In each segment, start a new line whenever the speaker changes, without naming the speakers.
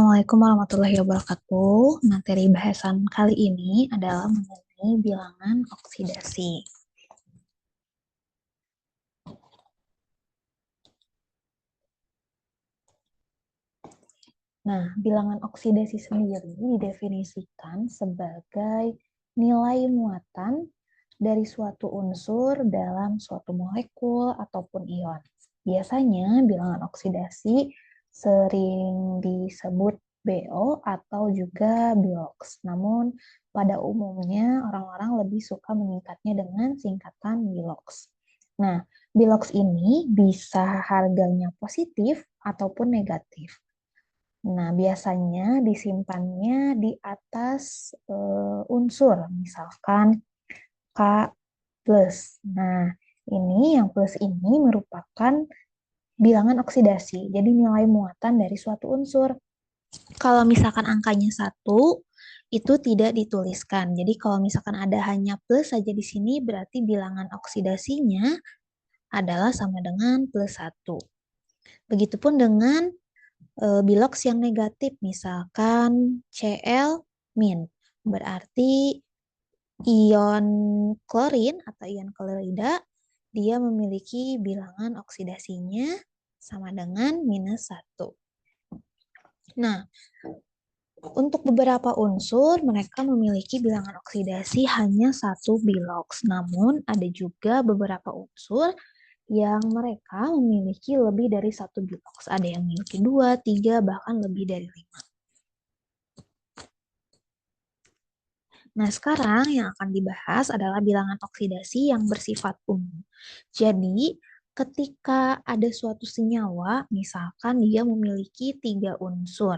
Assalamualaikum warahmatullahi wabarakatuh. Materi bahasan kali ini adalah mengenai bilangan oksidasi. Nah, bilangan oksidasi sendiri didefinisikan sebagai nilai muatan dari suatu unsur dalam suatu molekul ataupun ion. Biasanya bilangan oksidasi sering disebut BO atau juga Bilox. Namun pada umumnya orang-orang lebih suka menyingkatnya dengan singkatan Bilox. Nah, Bilox ini bisa harganya positif ataupun negatif. Nah, biasanya disimpannya di atas unsur, misalkan K plus. Nah, ini yang plus ini merupakan bilangan oksidasi, jadi nilai muatan dari suatu unsur. Kalau misalkan angkanya 1, itu tidak dituliskan. Jadi kalau misalkan ada hanya plus saja di sini, berarti bilangan oksidasinya adalah sama dengan plus 1. Begitupun dengan bilox yang negatif, misalkan Cl min, berarti ion klorin atau ion klorida, dia memiliki bilangan oksidasinya sama dengan minus 1. Nah, untuk beberapa unsur, mereka memiliki bilangan oksidasi hanya 1 bilox. Namun, ada juga beberapa unsur yang mereka memiliki lebih dari 1 bilox. Ada yang memiliki 2, 3, bahkan lebih dari 5. Nah, sekarang yang akan dibahas adalah bilangan oksidasi yang bersifat umum. Jadi, ketika ada suatu senyawa, misalkan dia memiliki 3 unsur.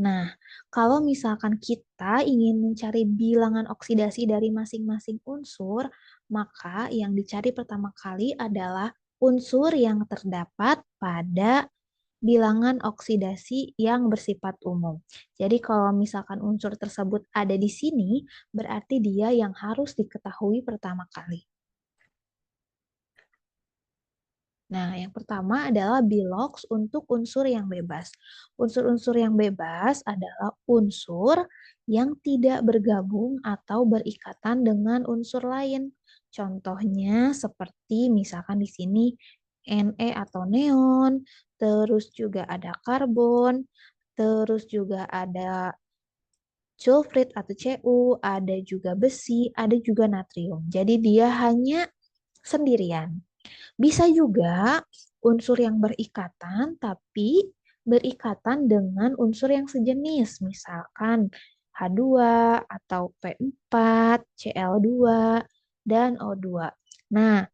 Nah, kalau misalkan kita ingin mencari bilangan oksidasi dari masing-masing unsur, maka yang dicari pertama kali adalah unsur yang terdapat pada bilangan oksidasi yang bersifat umum. Jadi kalau misalkan unsur tersebut ada di sini, berarti dia yang harus diketahui pertama kali. Nah, yang pertama adalah bilox untuk unsur yang bebas. Unsur-unsur yang bebas adalah unsur yang tidak bergabung atau berikatan dengan unsur lain. Contohnya seperti misalkan di sini Ne atau neon, terus juga ada karbon, terus juga ada sulfit atau Cu, ada juga besi, ada juga natrium. Jadi dia hanya sendirian. Bisa juga unsur yang berikatan, tapi berikatan dengan unsur yang sejenis, misalkan H2 atau P4, Cl2, dan O2. Nah,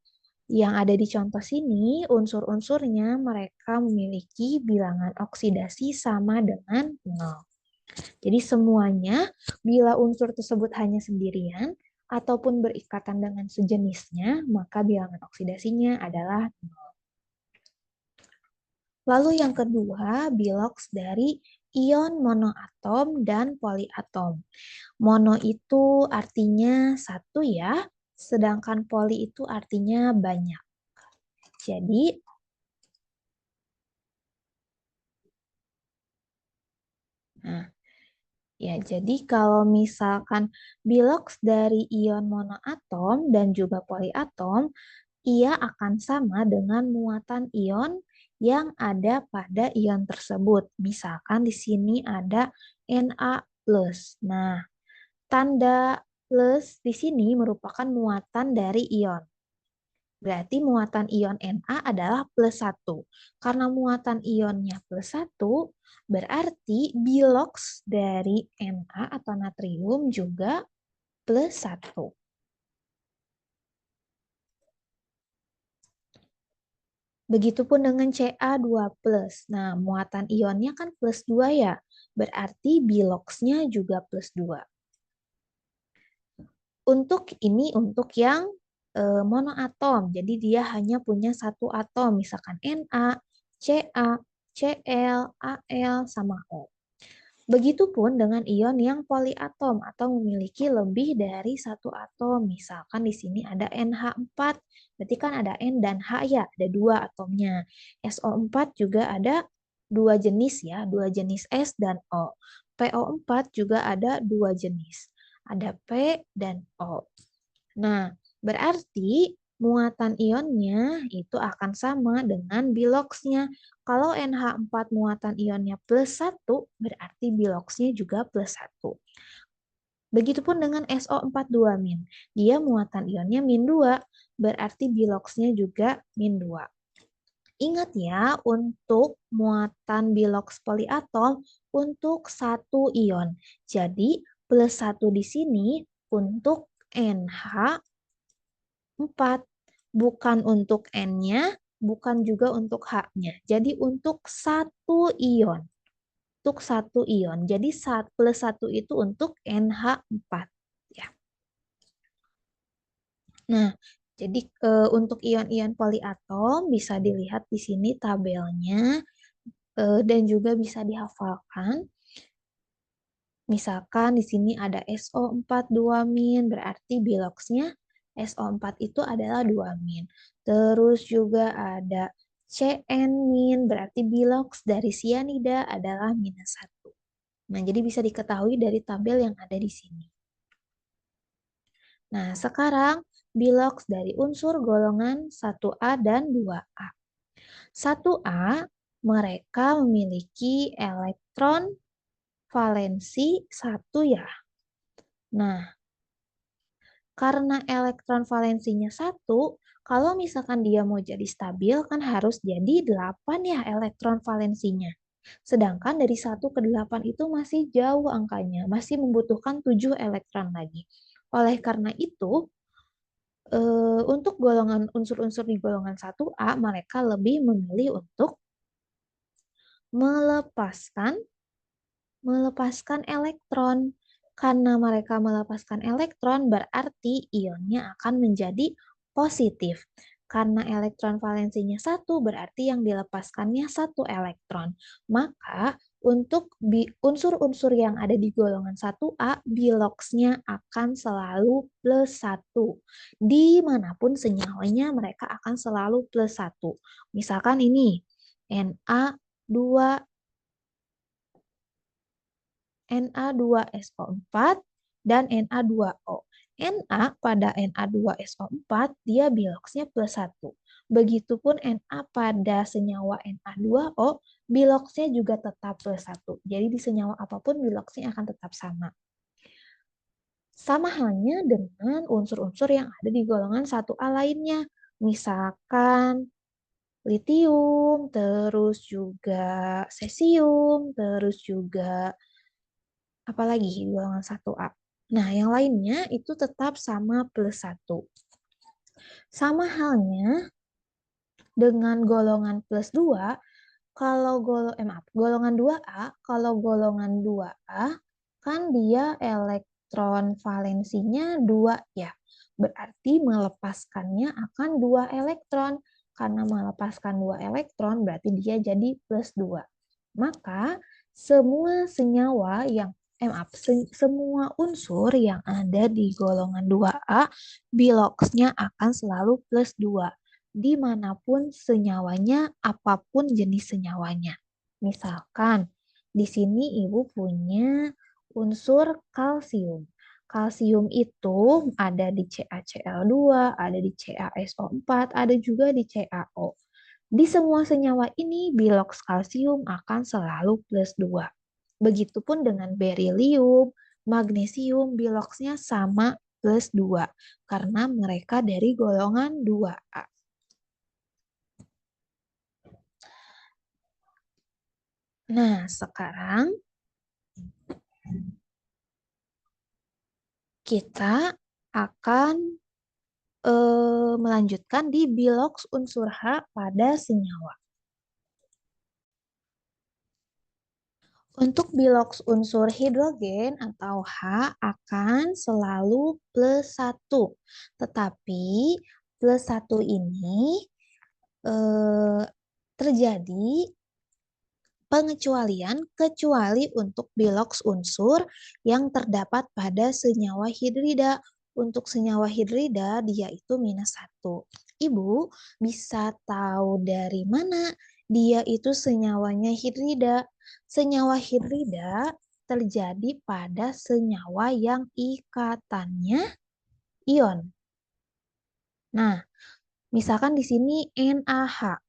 yang ada di contoh sini, unsur-unsurnya mereka memiliki bilangan oksidasi sama dengan 0. Jadi semuanya, bila unsur tersebut hanya sendirian, ataupun berikatan dengan sejenisnya, maka bilangan oksidasinya adalah 0. Lalu yang kedua, bilox dari ion monoatom dan poliatom. Mono itu artinya satu ya, sedangkan poli itu artinya banyak. Jadi, nah, ya, jadi kalau misalkan bilox dari ion monoatom dan juga poliatom, ia akan sama dengan muatan ion yang ada pada ion tersebut. Misalkan di sini ada Na+. Nah, tanda plus di sini merupakan muatan dari ion. Berarti muatan ion Na adalah plus 1. Karena muatan ionnya plus 1, berarti bilox dari Na atau natrium juga plus 1. Begitupun dengan Ca2+. Nah, muatan ionnya kan plus 2 ya. Berarti biloxnya juga plus 2. Untuk ini untuk yang monoatom. Jadi dia hanya punya satu atom. Misalkan Na, Ca, Cl, Al, sama O. Begitupun dengan ion yang poliatom atau memiliki lebih dari satu atom. Misalkan di sini ada NH4, berarti kan ada N dan H ya, ada dua atomnya. SO4 juga ada dua jenis ya, dua jenis S dan O. PO4 juga ada dua jenis. Ada P dan O. Nah, berarti muatan ionnya itu akan sama dengan biloxnya. Kalau NH4 muatan ionnya +1, berarti biloxnya juga +1. Begitupun dengan SO42-. Dia muatan ionnya -2, berarti biloxnya juga -2. Ingat ya, untuk muatan bilox poliatol untuk satu ion. Jadi, +1 di sini untuk NH4. Bukan untuk N-nya, bukan juga untuk H-nya. Jadi, untuk satu ion. Untuk satu ion. Jadi, +1 itu untuk NH4. Ya. Nah, jadi untuk ion-ion poliatom bisa dilihat di sini tabelnya dan juga bisa dihafalkan. Misalkan di sini ada SO4 2-, berarti biloxnya SO4 itu adalah 2-. Terus juga ada CN-, berarti bilox dari sianida adalah -1. Nah, jadi bisa diketahui dari tabel yang ada di sini. Nah, sekarang bilox dari unsur golongan 1A dan 2A. 1A, mereka memiliki elektron valensi 1 ya. Nah, karena elektron valensinya 1, kalau misalkan dia mau jadi stabil kan harus jadi 8 ya elektron valensinya. Sedangkan dari 1 ke 8 itu masih jauh angkanya, masih membutuhkan 7 elektron lagi. Oleh karena itu, untuk golongan unsur-unsur di golongan 1A, mereka lebih memilih untuk melepaskan elektron. Karena mereka melepaskan elektron, berarti ionnya akan menjadi positif. Karena elektron valensinya 1, berarti yang dilepaskannya 1 elektron. Maka untuk unsur-unsur yang ada di golongan 1A, biloxnya akan selalu +1. Dimanapun senyawanya mereka akan selalu +1. Misalkan ini, Na2 Na2SO4 dan Na2O. Na pada Na2SO4 dia biloxnya +1. Begitupun Na pada senyawa Na2O biloxnya juga tetap +1. Jadi di senyawa apapun biloxnya akan tetap sama. Sama halnya dengan unsur-unsur yang ada di golongan 1A lainnya. Misalkan litium, terus juga cesium, terus juga apalagi golongan 1A. Nah, yang lainnya itu tetap sama +1. Sama halnya dengan golongan +2, kalau golongan 2A, kalau golongan 2A kan dia elektron valensinya 2 ya. Berarti melepaskannya akan 2 elektron. Karena melepaskan 2 elektron berarti dia jadi +2. Maka semua senyawa yang semua unsur yang ada di golongan 2A, biloxnya akan selalu +2. Dimanapun senyawanya, apapun jenis senyawanya. Misalkan, di sini Ibu punya unsur kalsium. Kalsium itu ada di CaCl2, ada di CaSO4, ada juga di CaO. Di semua senyawa ini, bilox kalsium akan selalu +2. Begitupun dengan berilium, magnesium, biloxnya sama +2. Karena mereka dari golongan 2A. Nah, sekarang kita akan melanjutkan di bilox unsur H pada senyawa. Untuk bilox unsur hidrogen atau H akan selalu +1. Tetapi +1 ini terjadi pengecualian kecuali untuk bilox unsur yang terdapat pada senyawa hidrida. Untuk senyawa hidrida dia itu -1. Ibu bisa tahu dari mana Dia itu senyawanya hidrida. Senyawa hidrida terjadi pada senyawa yang ikatannya ion. Nah, misalkan di sini NaH.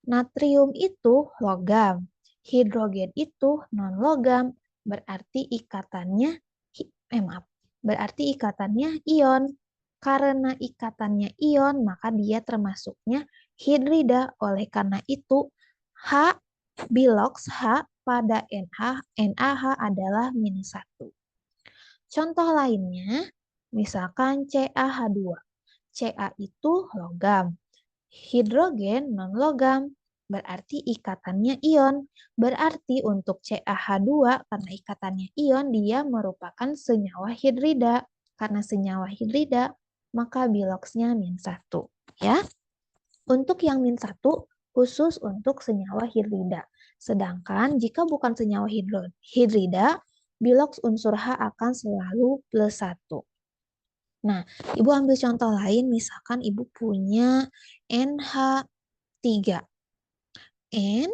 Natrium itu logam, hidrogen itu non-logam, berarti ikatannya maaf, berarti ikatannya ion. Karena ikatannya ion, maka dia termasuknya hidrida. Oleh karena itu, H bilox H pada NaH adalah -1. Contoh lainnya, misalkan CaH2. Ca itu logam, hidrogen non-logam, berarti ikatannya ion. Berarti untuk CaH2 karena ikatannya ion, dia merupakan senyawa hidrida. Karena senyawa hidrida, maka biloxnya -1. Ya. Untuk yang -1 khusus untuk senyawa hidrida. Sedangkan jika bukan senyawa hidrida, bilox unsur H akan selalu +1. Nah, Ibu ambil contoh lain, misalkan Ibu punya NH3. N,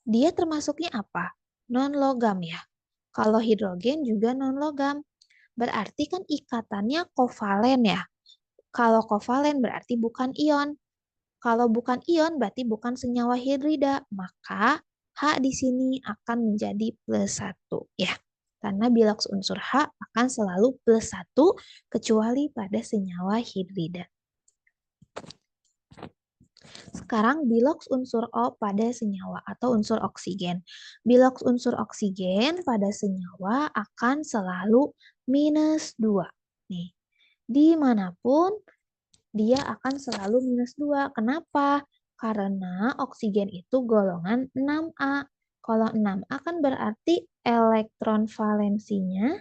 dia termasuknya apa? Non-logam ya. Kalau hidrogen juga non-logam. Berarti kan ikatannya kovalen ya. Kalau kovalen berarti bukan ion. Kalau bukan ion berarti bukan senyawa hidrida. Maka H di sini akan menjadi +1 ya. Karena bilox unsur H akan selalu +1 kecuali pada senyawa hidrida. Sekarang bilox unsur O pada senyawa atau unsur oksigen. Bilox unsur oksigen pada senyawa akan selalu -2. Nih, dimanapun dia akan selalu -2. Kenapa? Karena oksigen itu golongan 6A. Kalau 6A kan berarti elektron valensinya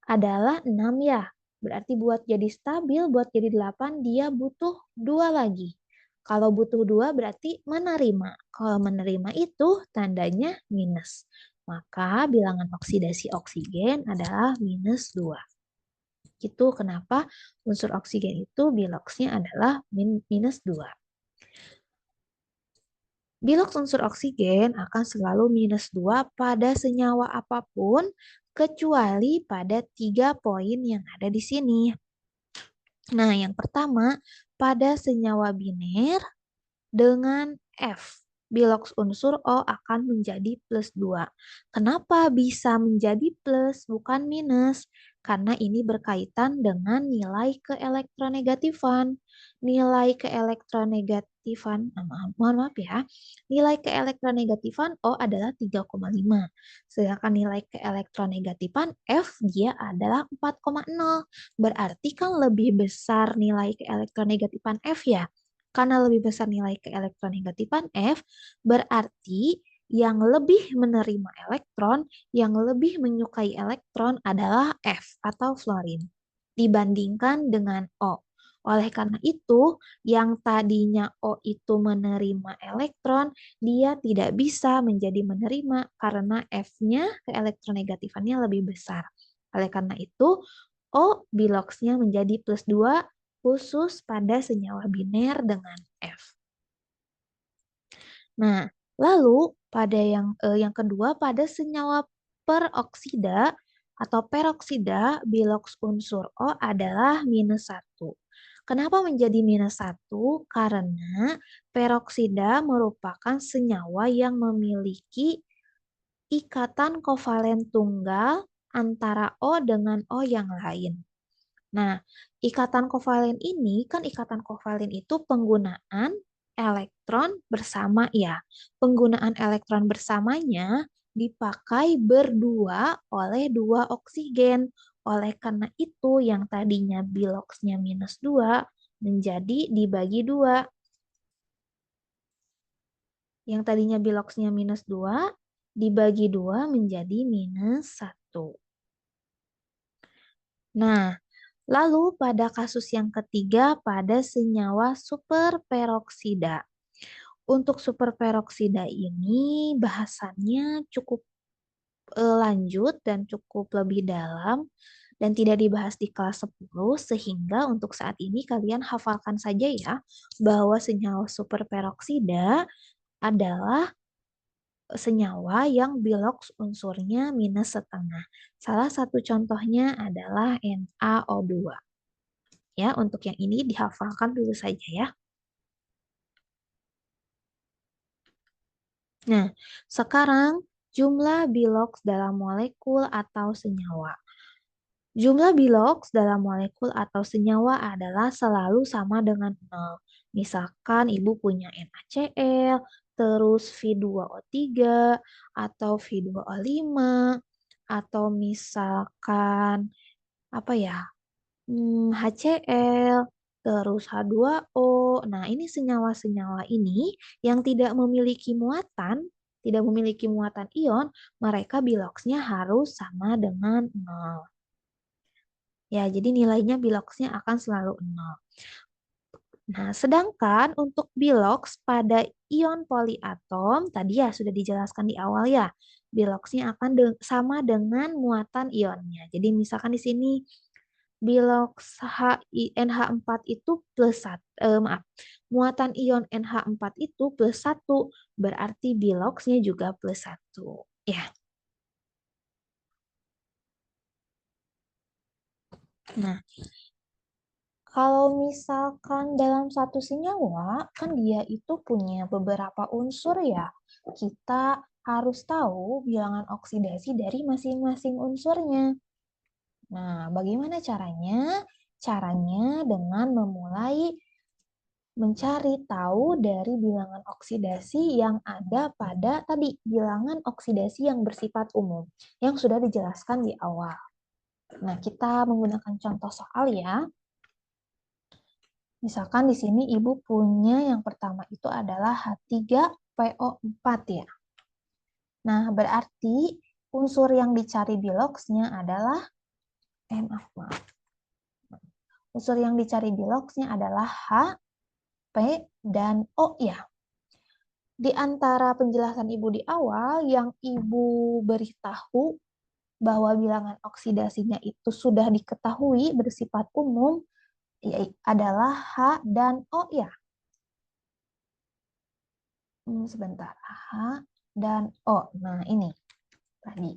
adalah 6 ya. Berarti buat jadi stabil, buat jadi 8, dia butuh 2 lagi. Kalau butuh 2 berarti menerima. Kalau menerima itu tandanya minus. Maka bilangan oksidasi oksigen adalah -2. Itu kenapa unsur oksigen itu biloxnya adalah -2. Bilox unsur oksigen akan selalu -2 pada senyawa apapun kecuali pada 3 poin yang ada di sini. Nah, yang pertama, pada senyawa biner dengan F, bilox unsur O akan menjadi +2. Kenapa bisa menjadi plus bukan minus? Karena ini berkaitan dengan nilai keelektronegatifan. Nilai keelektronegatifan, mohon maaf ya, nilai keelektronegatifan O adalah 3,5. Sedangkan nilai keelektronegatifan F dia adalah 4,0. Berarti kan lebih besar nilai keelektronegatifan F ya. Karena lebih besar nilai keelektronegatifan F, berarti yang lebih menerima elektron, yang lebih menyukai elektron adalah F atau fluorin dibandingkan dengan O. Oleh karena itu, yang tadinya O itu menerima elektron, dia tidak bisa menjadi menerima karena F-nya keelektronegatifannya lebih besar. Oleh karena itu, O biloxnya menjadi +2 khusus pada senyawa biner dengan F. Nah, lalu pada yang kedua pada senyawa peroksida atau peroksida bilox unsur O adalah -1. Kenapa menjadi -1? Karena peroksida merupakan senyawa yang memiliki ikatan kovalen tunggal antara O dengan O yang lain. Nah, ikatan kovalen ini kan ikatan kovalen itu penggunaan elektron bersama ya. Penggunaan elektron bersamanya dipakai berdua oleh 2 oksigen. Oleh karena itu yang tadinya biloxnya -2 menjadi dibagi 2. Yang tadinya biloxnya -2 dibagi 2 menjadi -1. Nah, lalu pada kasus yang ketiga pada senyawa superperoksida. Untuk superperoksida ini bahasannya cukup lanjut dan cukup lebih dalam dan tidak dibahas di kelas 10 sehingga untuk saat ini kalian hafalkan saja ya bahwa senyawa superperoksida adalah senyawa yang biloks unsurnya minus setengah. Salah satu contohnya adalah NaO2. Ya, untuk yang ini dihafalkan dulu saja ya. Nah, sekarang jumlah biloks dalam molekul atau senyawa. Jumlah biloks dalam molekul atau senyawa adalah selalu sama dengan 0. Misalkan ibu punya NaCl, terus V2O3, atau V2O5, atau misalkan apa ya, HCl, terus H2O. Nah, ini senyawa-senyawa ini yang tidak memiliki muatan ion, mereka biloksnya harus sama dengan 0. Ya, jadi nilainya biloksnya akan selalu 0. Nah, sedangkan untuk biloks pada ion poliatom, tadi ya sudah dijelaskan di awal ya, biloksnya akan sama dengan muatan ionnya. Jadi misalkan di sini biloks NH4 itu plus 1, maaf, muatan ion NH4 itu plus 1, berarti biloksnya juga plus 1. Ya, nah kalau misalkan dalam satu senyawa, kan dia itu punya beberapa unsur ya. Kita harus tahu bilangan oksidasi dari masing-masing unsurnya. Nah, bagaimana caranya? Caranya dengan memulai mencari tahu dari bilangan oksidasi yang ada pada tadi, bilangan oksidasi yang bersifat umum, yang sudah dijelaskan di awal. Nah, kita menggunakan contoh soal ya. Misalkan di sini ibu punya yang pertama itu adalah H3PO4 ya. Nah, berarti unsur yang dicari biloksnya adalah maaf. Unsur yang dicari biloksnya adalah H, P, dan O ya. Di antara penjelasan ibu di awal yang ibu beritahu bahwa bilangan oksidasinya itu sudah diketahui bersifat umum adalah H dan O ya. Sebentar, H dan O. Nah, ini tadi.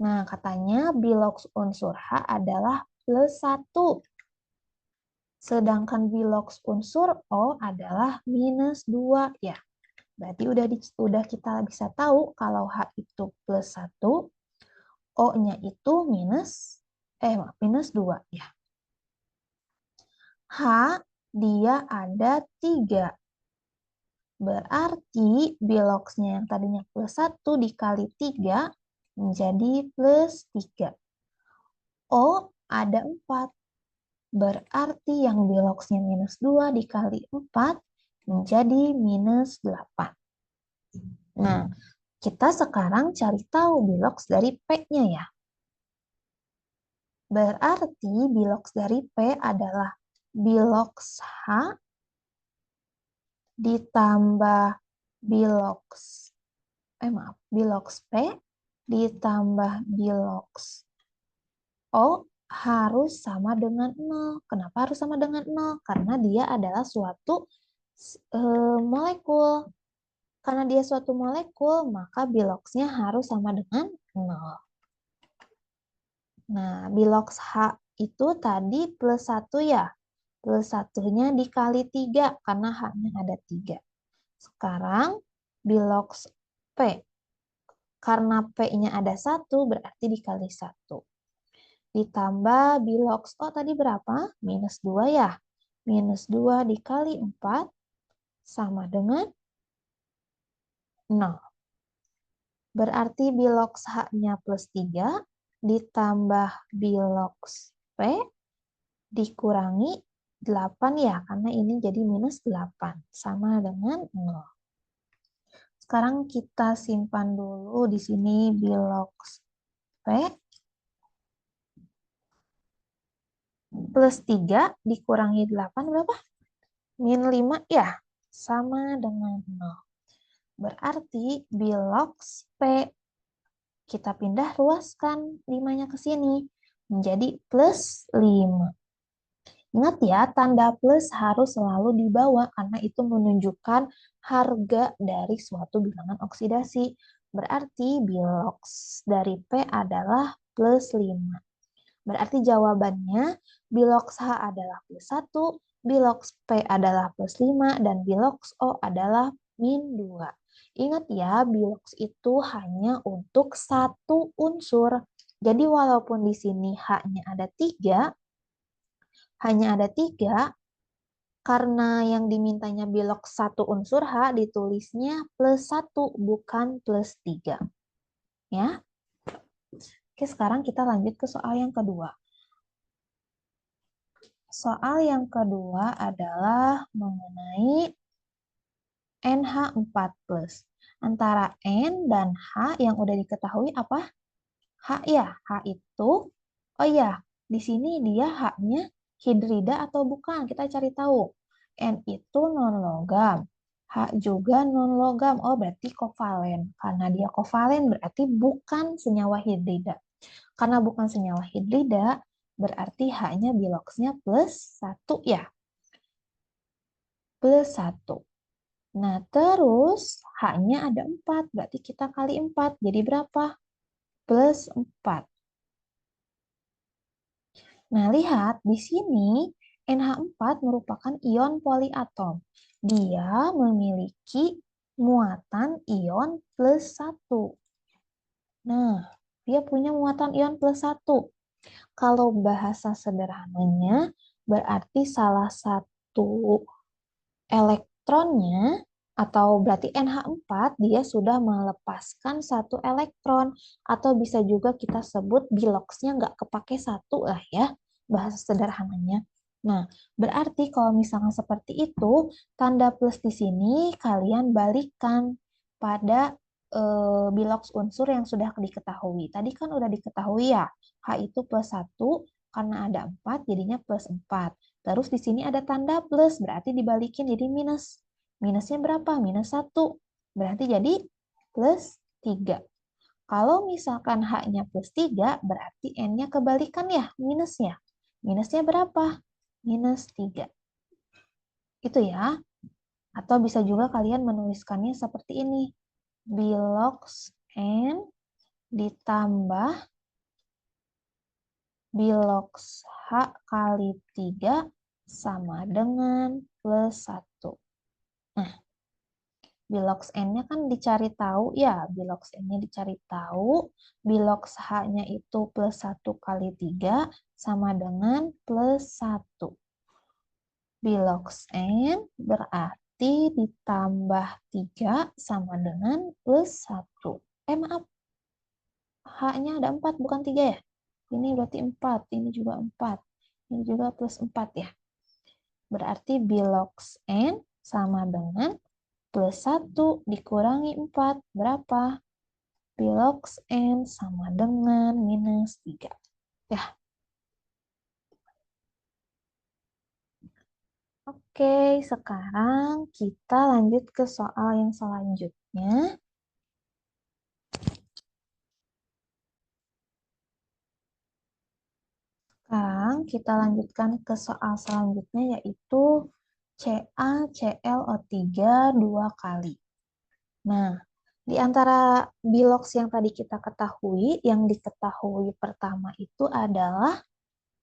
Nah, katanya biloks unsur H adalah plus 1. Sedangkan biloks unsur O adalah minus 2. Ya, berarti udah kita bisa tahu kalau H itu plus 1, O-nya itu minus 2. Ya. H, dia ada 3. Berarti biloksnya yang tadinya plus 1 dikali 3 menjadi plus 3. O ada 4. Berarti yang biloksnya minus 2 dikali 4 menjadi minus 8. Nah, kita sekarang cari tahu biloks dari P-nya ya. Berarti biloks dari P adalah biloks H ditambah biloks biloks P ditambah biloks O harus sama dengan 0. Kenapa harus sama dengan 0? Karena dia adalah suatu molekul. Karena dia suatu molekul, maka biloksnya harus sama dengan 0. Nah, biloks H itu tadi plus 1 ya. Plus 1-nya dikali 3, karena H-nya ada 3. Sekarang biloks P. Karena P-nya ada 1, berarti dikali 1. Ditambah biloks O tadi berapa? Minus 2 ya. Minus 2 dikali 4 sama dengan 0. Berarti biloks H-nya plus 3 ditambah biloks P dikurangi 8 ya, karena ini jadi minus 8 sama dengan 0. Sekarang kita simpan dulu di sini biloks P plus 3 dikurangi 8 berapa? Min 5 ya, sama dengan 0. Berarti biloks P, kita pindah ruaskan 5-nya ke sini, menjadi plus 5. Ingat ya, tanda plus harus selalu dibawa karena itu menunjukkan harga dari suatu bilangan oksidasi. Berarti biloks dari P adalah plus 5. Berarti jawabannya biloks H adalah plus 1, biloks P adalah plus 5, dan biloks O adalah min 2. Ingat ya, biloks itu hanya untuk satu unsur. Jadi walaupun di sini H-nya ada 3, hanya ada 3, karena yang dimintanya biloks satu unsur H ditulisnya plus 1, bukan plus 3. Ya. Oke, sekarang kita lanjut ke soal yang kedua. Soal yang kedua adalah mengenai NH4+. Antara N dan H yang udah diketahui apa? H ya. H itu, oh ya, di sini dia H-nya hidrida atau bukan? Kita cari tahu. N itu non-logam. H juga non-logam. Oh, berarti kovalen. Karena dia kovalen berarti bukan senyawa hidrida. Karena bukan senyawa hidrida, berarti H-nya biloksnya plus 1 ya. Plus 1. Nah, terus H-nya ada 4. Berarti kita kali 4. Jadi berapa? Plus 4. Nah, lihat di sini NH4 merupakan ion poliatom. Dia memiliki muatan ion plus 1. Nah, dia punya muatan ion plus 1. Kalau bahasa sederhananya, berarti salah satu elektronnya, atau berarti NH4 dia sudah melepaskan satu elektron, atau bisa juga kita sebut biloksnya nggak kepake satu lah ya, bahasa sederhananya. Nah, berarti kalau misalnya seperti itu, tanda plus di sini kalian balikan pada biloks unsur yang sudah diketahui. Tadi kan udah diketahui ya, H itu plus 1, karena ada 4 jadinya plus 4. Terus di sini ada tanda plus, berarti dibalikin jadi minus. Minusnya berapa? Minus 1. Berarti jadi plus 3. Kalau misalkan H-nya plus 3, berarti N-nya kebalikan ya, minusnya. Minusnya berapa? Minus 3. Itu ya. Atau bisa juga kalian menuliskannya seperti ini. Biloks N ditambah biloks H kali 3 sama dengan plus 1. Nah, biloks N-nya kan dicari tahu ya, biloks N-nya dicari tahu, biloks H-nya itu plus 1 kali 3 sama dengan plus 1. Biloks N berarti ditambah 3 sama dengan plus 1. Maaf, H-nya ada 4 bukan 3 ya? Ini berarti 4, ini juga 4. Ini juga plus 4 ya. Berarti biloks N sama dengan plus 1 dikurangi 4. Berapa? Biloks N sama dengan minus 3. Ya. Oke, sekarang kita lanjut ke soal yang selanjutnya. Sekarang kita lanjutkan ke soal selanjutnya yaitu CaClO3 2 kali. Nah, di antara biloks yang tadi kita ketahui, yang diketahui pertama itu adalah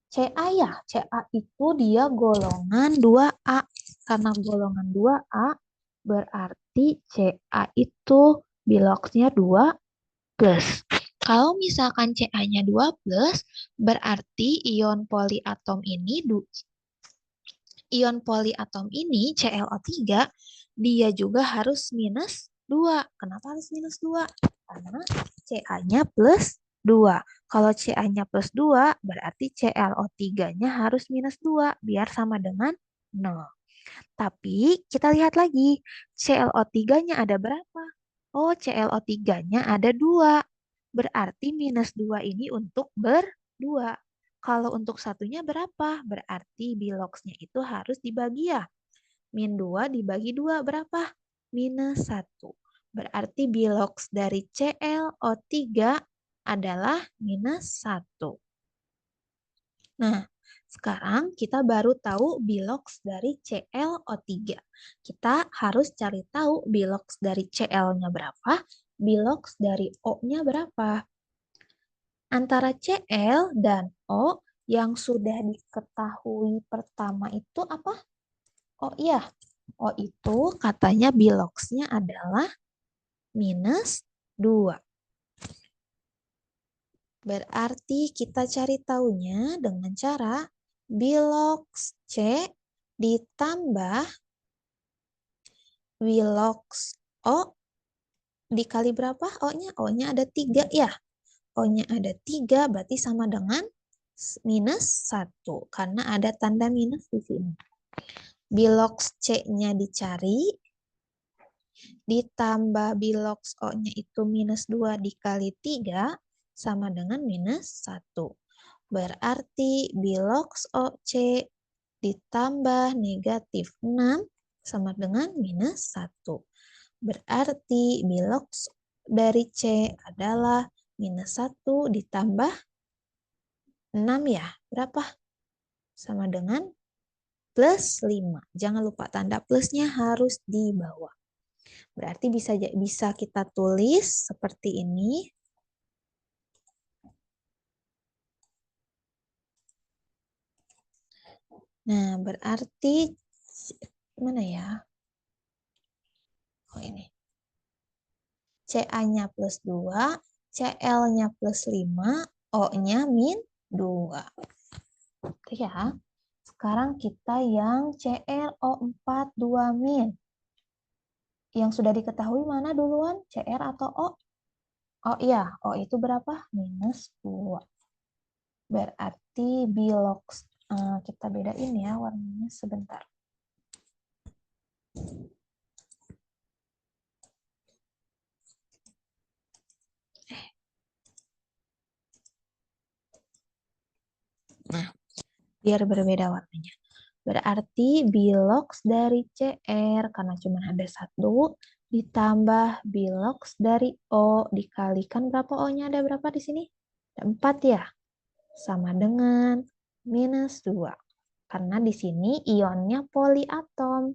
Ca ya. Ca itu dia golongan 2A. Karena golongan 2A berarti Ca itu biloksnya 2 plus. Kalau misalkan Ca-nya 2 plus, berarti ion poliatom ini ClO3 dia juga harus minus 2. Kenapa harus minus 2? Karena Ca-nya plus 2. Kalau Ca-nya plus 2 berarti ClO3-nya harus minus 2 biar sama dengan 0. Tapi kita lihat lagi, ClO3-nya ada berapa? Oh, ClO3-nya ada 2. Berarti minus 2 ini untuk berdua. Kalau untuk satunya berapa? Berarti biloksnya itu harus dibagi ya. Min 2 dibagi 2 berapa? Minus 1. Berarti biloks dari ClO3 adalah minus 1. Nah, Sekarang kita baru tahu bilox dari ClO3. Kita harus cari tahu bilox dari Cl-nya berapa, bilox dari O-nya berapa. Antara Cl dan O yang sudah diketahui pertama itu apa? Oh iya, O itu katanya biloxnya adalah -2. Berarti kita cari tahunya dengan cara bilox C ditambah bilox O dikali berapa O-nya? O-nya ada 3 ya. O-nya ada 3 berarti sama dengan -1 karena ada tanda minus di sini. Bilox C-nya dicari ditambah bilox O-nya itu -2 dikali 3 sama dengan -1. Berarti bilox OC ditambah -6 sama dengan -1. Berarti bilox dari C adalah -1 ditambah 6 ya. Berapa? Sama dengan +5. Jangan lupa tanda plusnya harus di bawah. Berarti bisa kita tulis seperti ini. Nah, berarti mana ya? Oh, ini. CA-nya +2, CL-nya +5, O-nya -2. Oke ya. Sekarang kita yang CrO4 2-. Yang sudah diketahui mana duluan? CR atau O? Oh iya, O itu berapa? -2. Berarti bilox. Kita bedain ya warnanya sebentar. Nah, biar berbeda warnanya. Berarti bilox dari CR, karena cuma ada 1, ditambah bilox dari O, dikalikan berapa O-nya? Ada berapa di sini? Ada 4 ya? Sama dengan -2. Karena di sini ionnya poliatom.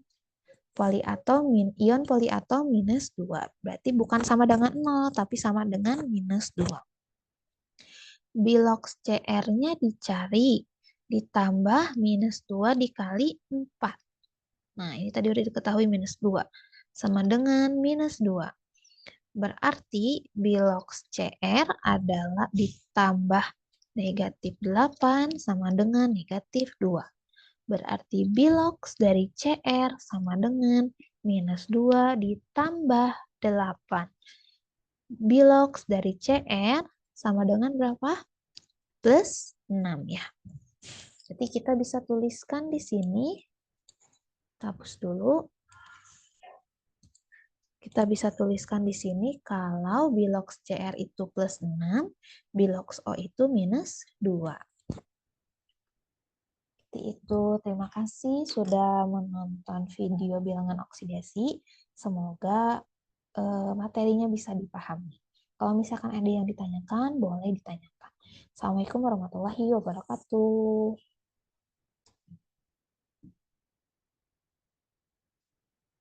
Ion poliatom -2. Berarti bukan sama dengan 0, tapi sama dengan -2. Bilox CR-nya dicari, ditambah -2 dikali 4. Nah, ini tadi udah diketahui -2. Sama dengan -2. Berarti bilox CR adalah ditambah -8 sama dengan -2. Berarti bilox dari CR sama dengan -2 ditambah 8. Bilox dari CR sama dengan berapa? +6 ya. Jadi kita bisa tuliskan di sini. Hapus dulu. Kita bisa tuliskan di sini kalau bilox CR itu +6, bilox O itu -2. Seperti itu. Terima kasih sudah menonton video bilangan oksidasi. Semoga materinya bisa dipahami. Kalau misalkan ada yang ditanyakan, boleh ditanyakan. Assalamualaikum warahmatullahi wabarakatuh.